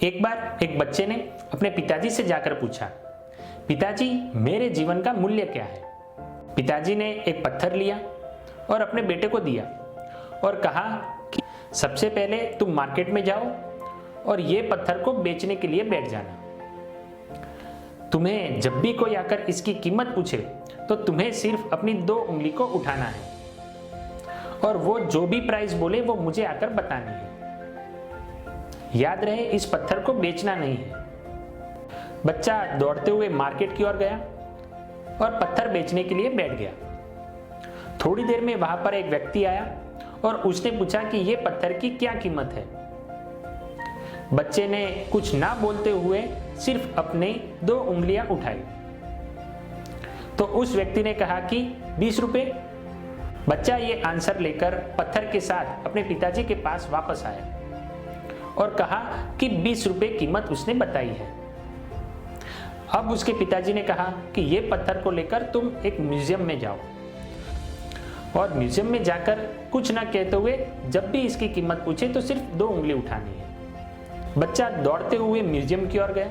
एक बार एक बच्चे ने अपने पिताजी से जाकर पूछा, पिताजी मेरे जीवन का मूल्य क्या है। पिताजी ने एक पत्थर लिया और अपने बेटे को दिया और कहा कि सबसे पहले तुम मार्केट में जाओ और ये पत्थर को बेचने के लिए बैठ जाना। तुम्हें जब भी कोई आकर इसकी कीमत पूछे तो तुम्हें सिर्फ अपनी 2 उंगली को उठाना है और वो जो भी प्राइस बोले वो मुझे आकर बतानी है। याद रहे, इस पत्थर को बेचना नहीं है। बच्चा दौड़ते हुए मार्केट की ओर गया और पत्थर बेचने के लिए बैठ गया। थोड़ी देर में वहां पर एक व्यक्ति आया और उसने पूछा कि यह पत्थर की क्या कीमत है। बच्चे ने कुछ ना बोलते हुए सिर्फ अपनी 2 उंगलियां उठाई तो उस व्यक्ति ने कहा कि 20 रुपए। बच्चा ये आंसर लेकर पत्थर के साथ अपने पिताजी के पास वापस आया और कहा कि 20 रुपए कीमत उसने बताई है। अब उसके पिताजी ने कहा कि ये पत्थर को लेकर तुम एक म्यूजियम में जाओ और म्यूजियम में जाकर कुछ ना कहते हुए जब भी इसकी कीमत पूछे तो सिर्फ 2 उंगली उठानी है। बच्चा दौड़ते हुए म्यूजियम की ओर गया।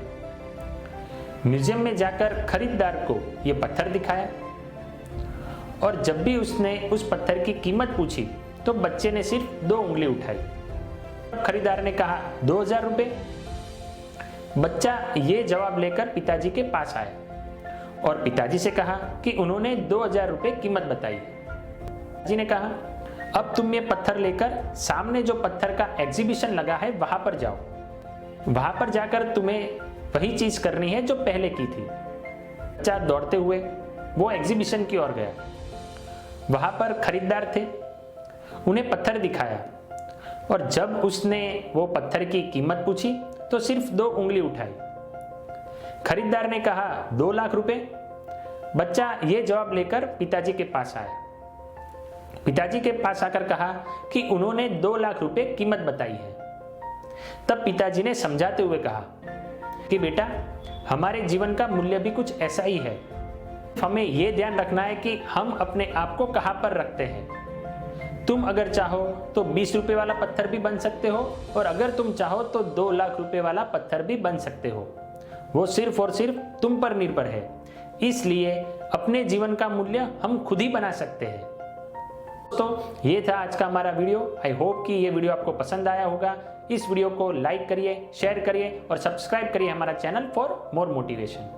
म्यूजियम में जाकर खरीदार को यह पत्थर दिखाया और जब भी उसने उस पत्थर की कीमत पूछी तो बच्चे ने सिर्फ 2 उंगली उठाई। खरीदार ने कहा 2000 रुपए। बच्चा ये जवाब लेकर पिताजी के पास आया और पिताजी से कहा कि उन्होंने 2000 रुपए कीमत बताई। पिताजी ने कहा अब तुम ये पत्थर लेकर सामने जो पत्थर का एग्जीबिशन लगा है वहां पर जाओ। वहां पर जाकर तुम्हें वही चीज करनी है जो पहले की थी। बच्चा दौड़ते हुए वो एग्जीबिशन की ओर गया। वहां पर खरीदार थे, उन्हें पत्थर दिखाया और जब उसने वो पत्थर की कीमत पूछी तो सिर्फ 2 उंगली उठाई। खरीदार ने कहा 2 लाख रुपए। बच्चा ये जवाब लेकर पिताजी के पास आया। पिताजी के पास आकर कहा कि उन्होंने 2 लाख रुपए कीमत बताई है। तब पिताजी ने समझाते हुए कहा कि बेटा, हमारे जीवन का मूल्य भी कुछ ऐसा ही है। हमें यह ध्यान रखना है कि हम अपने आप को कहां पर रखते हैं। तुम अगर चाहो तो 20 रुपए वाला पत्थर भी बन सकते हो और अगर तुम चाहो तो 2 लाख रुपए वाला पत्थर भी बन सकते हो। वो सिर्फ और सिर्फ तुम पर निर्भर है। इसलिए अपने जीवन का मूल्य हम खुद ही बना सकते हैं। दोस्तों, ये था आज का हमारा वीडियो। आई होप कि ये वीडियो आपको पसंद आया होगा। इस वीडियो को लाइक करिए, शेयर करिए और सब्सक्राइब करिए हमारा चैनल फॉर मोर मोटिवेशन।